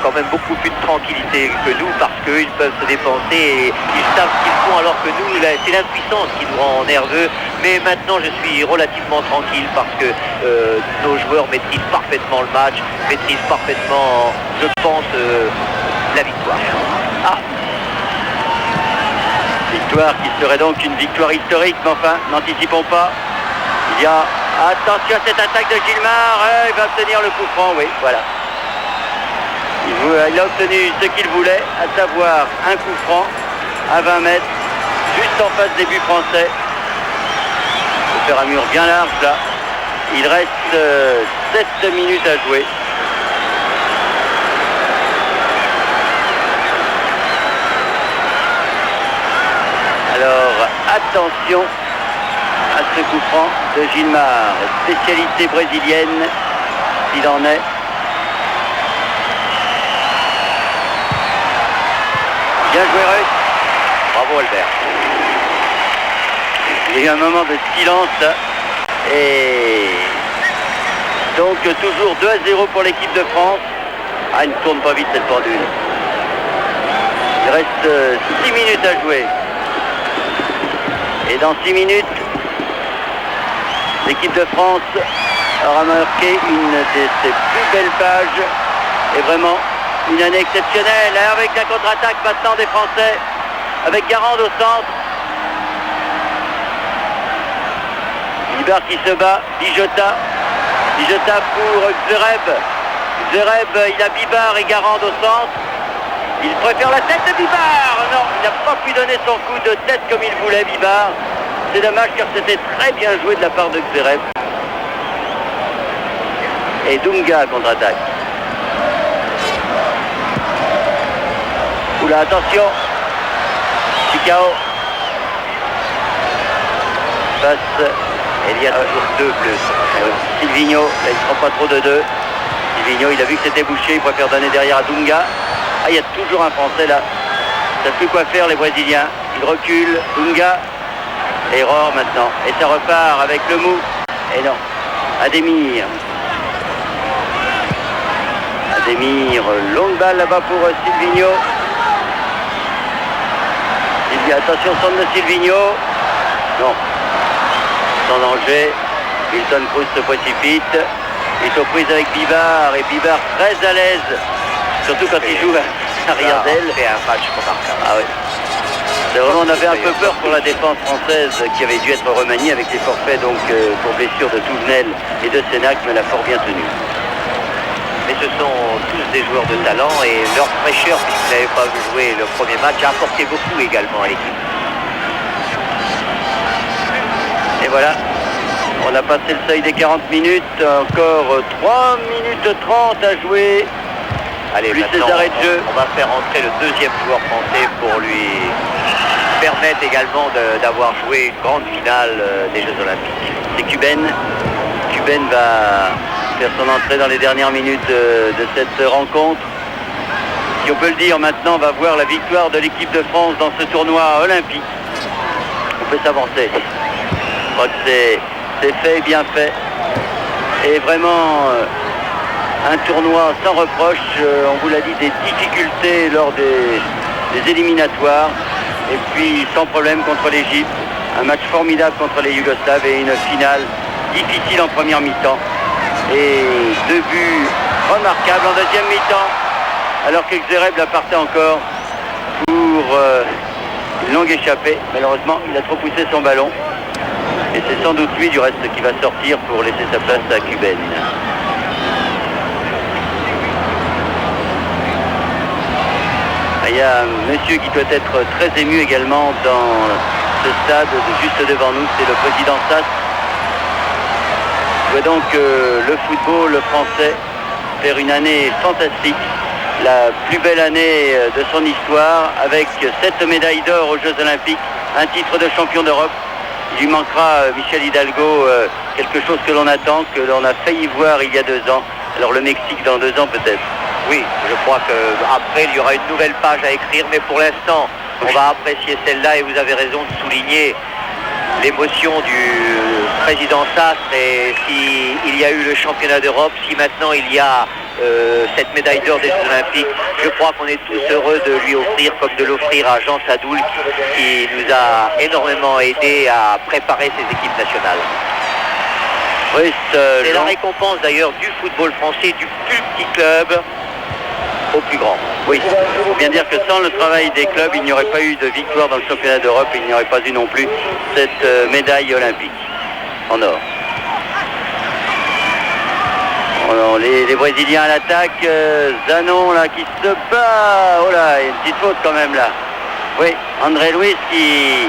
quand même beaucoup plus de tranquillité que nous parce qu'ils peuvent se dépenser et ils savent ce qu'ils font alors que nous, c'est l'impuissance qui nous rend nerveux. Mais maintenant, je suis relativement tranquille parce que nos joueurs maîtrisent parfaitement le match, maîtrisent parfaitement, je pense, la victoire. Ah, victoire qui serait donc une victoire historique, mais enfin, n'anticipons pas. Il y a, attention à cette attaque de Gilmar, il va obtenir le coup franc, oui, voilà. Il a obtenu ce qu'il voulait, à savoir un coup franc à 20 mètres, juste en face des buts français. Il faut faire un mur bien large là. Il reste 7 minutes à jouer. Alors, attention à ce coup franc de Gilmar, spécialité brésilienne, s'il en est. Bien joué Russ. Bravo Albert. Il y a eu un moment de silence et donc toujours 2-0 pour l'équipe de France. Ah, il ne tourne pas vite cette pendule. Il reste 6 minutes à jouer. Et dans 6 minutes, l'équipe de France aura marqué une de ses plus belles pages et vraiment une année exceptionnelle. Et avec la contre-attaque maintenant des Français, avec Garand au centre. Bibar qui se bat, Bijota pour Zereb. Zereb, il a Bibar et Garand au centre. Il préfère la tête de Bibar. Non, il n'a pas pu donner son coup de tête comme il voulait, Bibar. C'est dommage car c'était très bien joué de la part de Zereb. Et Dunga contre-attaque. Oula, attention. Chicao. Passe. Et il y a toujours 2 plus. Silvino, là il ne prend pas trop de 2. Silvino, il a vu que c'était bouché, il préfère donner derrière à Dunga. Ah, il y a toujours un Français là. Ça ne fait plus quoi faire les Brésiliens. Il recule, Dunga. Erreur maintenant. Et ça repart avec le mou. Et non. Ademir. Ademir, longue balle là-bas pour Silvino. Attention, centre de Silvino. Non. Sans danger. Milton Cruz se précipite. Il est aux prises avec Bibar. Et Bibar très à l'aise. Surtout quand il joue à arrière d'aile. C'est un match remarquable. Ah oui. C'est vraiment, on avait un peu peur pour la défense française qui avait dû être remaniée avec les forfaits donc pour blessure de Touvenel et de Sénac, mais elle a fort bien tenu. Mais ce sont tous des joueurs de talent et leur fraîcheur, puisqu'ils n'avaient pas joué le premier match, a apporté beaucoup également à l'équipe. Et voilà, on a passé le seuil des 40 minutes, encore 3 minutes 30 à jouer. Allez, plus maintenant, les arrêts de jeu. On va faire entrer le deuxième joueur français pour lui permettre également d'avoir joué une grande finale des Jeux Olympiques. C'est Cuben. Cuben va faire son entrée dans les dernières minutes de cette rencontre. Si on peut le dire, maintenant on va voir la victoire de l'équipe de France dans ce tournoi olympique. On peut s'avancer. Je crois que c'est fait, bien fait. Et vraiment un tournoi sans reproche. On vous l'a dit, des difficultés lors des éliminatoires. Et puis sans problème contre l'Égypte. Un match formidable contre les Yougoslaves et une finale difficile en première mi-temps. Et 2 buts remarquables en deuxième mi-temps. Alors que Zereb la partait encore pour une longue échappée. Malheureusement, il a trop poussé son ballon. Et c'est sans doute lui du reste qui va sortir pour laisser sa place à Cuben. Il y a un monsieur qui doit être très ému également dans ce stade juste devant nous, c'est le président Sass. Il doit donc le football français faire une année fantastique, la plus belle année de son histoire, avec 7 médailles d'or aux Jeux Olympiques, un titre de champion d'Europe. Il lui manquera, Michel Hidalgo, quelque chose que l'on attend, que l'on a failli voir il y a 2 ans. Alors le Mexique dans 2 ans peut-être. Oui, je crois qu'après il y aura une nouvelle page à écrire, mais pour l'instant, on va apprécier celle-là et vous avez raison de souligner l'émotion du président Sass. Et s'il y a eu le championnat d'Europe, si maintenant il y a cette médaille d'or des Jeux Olympiques. Je crois qu'on est tous heureux de lui offrir, comme de l'offrir à Jean Sadoul, qui nous a énormément aidé à préparer ces équipes nationales. Oui, c'est la récompense d'ailleurs du football français, du plus petit club au plus grand. Oui, il faut bien dire que sans le travail des clubs, il n'y aurait pas eu de victoire dans le championnat d'Europe et il n'y aurait pas eu non plus cette médaille olympique en or. Alors, les Brésiliens à l'attaque, Zanon là qui se bat, oh là, il y a une petite faute quand même là. Oui, André Luiz qui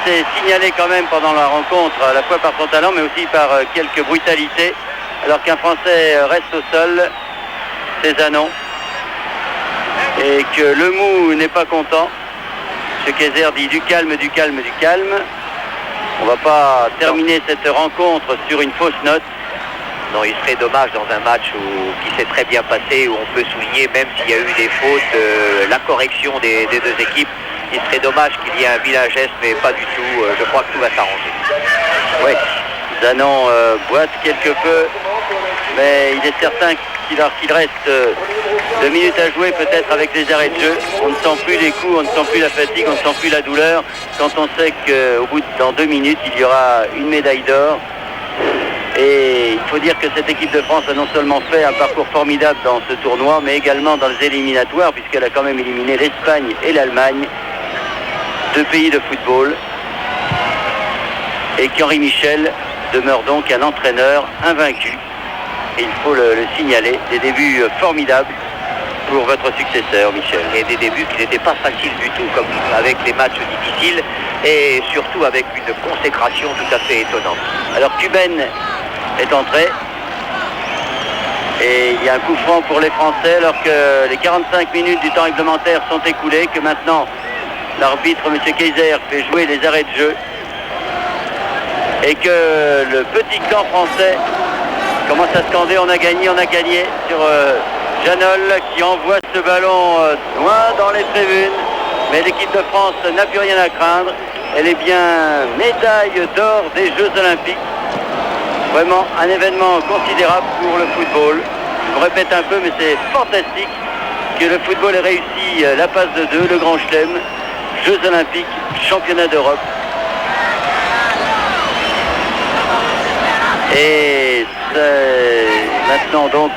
s'est signalé quand même pendant la rencontre, à la fois par son talent mais aussi par quelques brutalités, alors qu'un Français reste au sol, c'est Zanon, et que le mou n'est pas content. M. Kayser dit du calme, du calme, du calme. On va pas terminer cette rencontre sur une fausse note. Non, il serait dommage dans un match qui s'est très bien passé, où on peut souligner, même s'il y a eu des fautes, la correction des deux équipes. Il serait dommage qu'il y ait un vilain geste, mais pas du tout. Je crois que tout va s'arranger. Oui, Zanon boite quelque peu, mais il est certain qu'il reste 2 minutes à jouer, peut-être avec les arrêts de jeu. On ne sent plus les coups, on ne sent plus la fatigue, on ne sent plus la douleur. Quand on sait qu'au bout dans 2 minutes, il y aura une médaille d'or. Et il faut dire que cette équipe de France a non seulement fait un parcours formidable dans ce tournoi, mais également dans les éliminatoires, puisqu'elle a quand même éliminé l'Espagne et l'Allemagne, 2 pays de football, et qu'Henri Michel demeure donc un entraîneur invaincu. Et il faut le signaler, des débuts formidables pour votre successeur, Michel. Et des débuts qui n'étaient pas faciles du tout, comme avec les matchs difficiles, et surtout avec une consécration tout à fait étonnante. Alors Cuben est entré, et il y a un coup franc pour les Français, alors que les 45 minutes du temps réglementaire sont écoulées, que maintenant l'arbitre, M. Kayser, fait jouer les arrêts de jeu, et que le petit camp français commence à scander, on a gagné sur Janol qui envoie ce ballon loin dans les tribunes, mais l'équipe de France n'a plus rien à craindre. Elle est bien médaille d'or des Jeux Olympiques. Vraiment un événement considérable pour le football. Je me répète un peu, mais c'est fantastique que le football ait réussi la passe de 2, le Grand Chelem, Jeux Olympiques, Championnat d'Europe. Et maintenant donc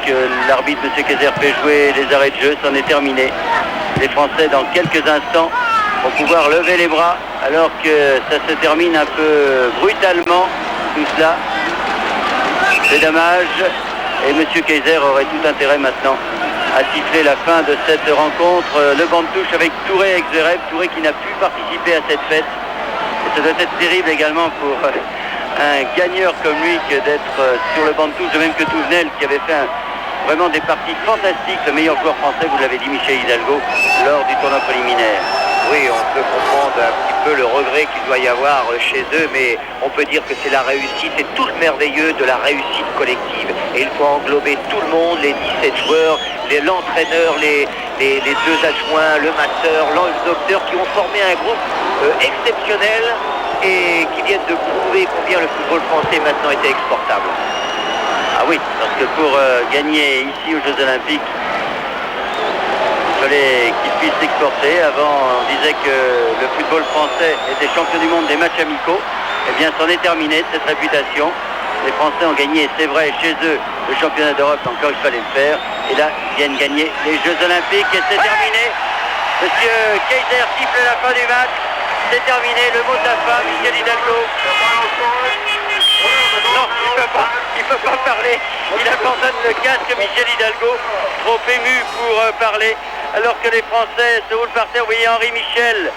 l'arbitre M. Kayser fait jouer les arrêts de jeu, c'en est terminé. Les Français dans quelques instants vont pouvoir lever les bras alors que ça se termine un peu brutalement tout cela. C'est dommage et M. Kayser aurait tout intérêt maintenant à siffler la fin de cette rencontre. Le banc de touche avec Touré et Xereb, Touré qui n'a pu participer à cette fête. Et ça doit être terrible également pour un gagneur comme lui que d'être sur le banc de touche, de même que Touvenel qui avait fait vraiment des parties fantastiques, le meilleur joueur français, vous l'avez dit, Michel Hidalgo, lors du tournoi préliminaire. Oui, on peut comprendre un petit peu le regret qu'il doit y avoir chez eux, mais on peut dire que c'est la réussite, c'est tout le merveilleux de la réussite collective. Et il faut englober tout le monde, les 17 joueurs, l'entraîneur, les 2 adjoints, le masseur, le docteur, qui ont formé un groupe exceptionnel et qui viennent de prouver combien le football français maintenant était exportable. Ah oui, parce que pour gagner ici aux Jeux Olympiques, il fallait qu'il puisse s'exporter. Avant, on disait que le football français était champion du monde des matchs amicaux. Eh bien, c'en est terminé de cette réputation. Les Français ont gagné, c'est vrai, chez eux, le championnat d'Europe, encore il fallait le faire. Et là, ils viennent gagner les Jeux Olympiques et c'est terminé. Monsieur Kayser siffle la fin du match. C'est terminé, le mot de la fin, Michel Hidalgo. Non, il ne peut pas parler. Il abandonne le casque, Michel Hidalgo, trop ému pour parler. Alors que les Français se roulent par terre, vous voyez Henri Michel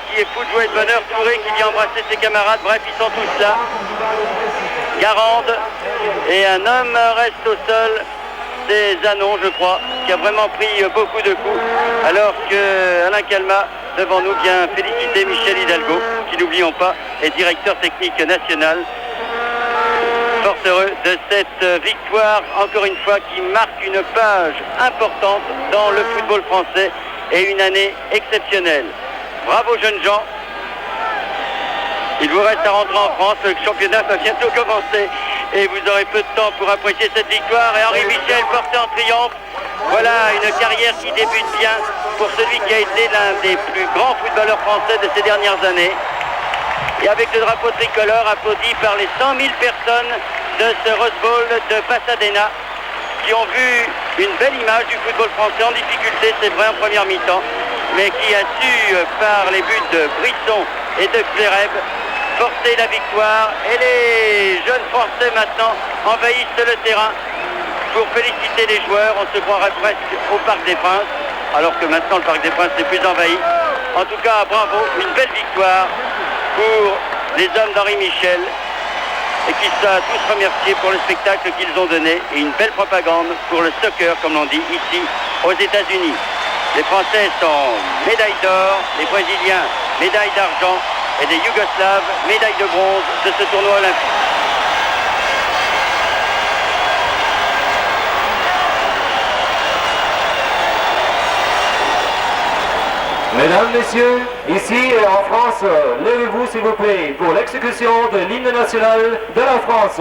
qui est fou de joie et de bonheur, Touré qui vient embrasser ses camarades, bref, ils sont tous là. Garande, et un homme reste au sol, c'est Zanon, je crois, qui a vraiment pris beaucoup de coups, alors que Alain Calmat, devant nous, vient féliciter Michel Hidalgo, qui, n'oublions pas, est directeur technique national. Fort heureux de cette victoire, encore une fois, qui marque une page importante dans le football français et une année exceptionnelle. Bravo jeunes gens. Il vous reste à rentrer en France, le championnat va bientôt commencer et vous aurez peu de temps pour apprécier cette victoire. Et Henri Michel porté en triomphe. Voilà une carrière qui débute bien pour celui qui a été l'un des plus grands footballeurs français de ces dernières années. Et avec le drapeau tricolore applaudi par les 100 000 personnes de ce Rose Bowl de Pasadena qui ont vu une belle image du football français en difficulté, c'est vrai, en première mi-temps, mais qui a su, par les buts de Brisson et de Cléreb, porter la victoire. Et les jeunes Français maintenant envahissent le terrain pour féliciter les joueurs. On se croirait presque au Parc des Princes, alors que maintenant le Parc des Princes n'est plus envahi. En tout cas, bravo, une belle victoire pour les hommes d'Henri Michel et qui sont tous remerciés pour le spectacle qu'ils ont donné et une belle propagande pour le soccer, comme l'on dit ici aux États-Unis. Les Français sont médailles d'or, les Brésiliens médailles d'argent et les Yougoslaves médailles de bronze de ce tournoi olympique. Mesdames, Messieurs, ici et en France, levez-vous s'il vous plaît pour l'exécution de l'hymne national de la France.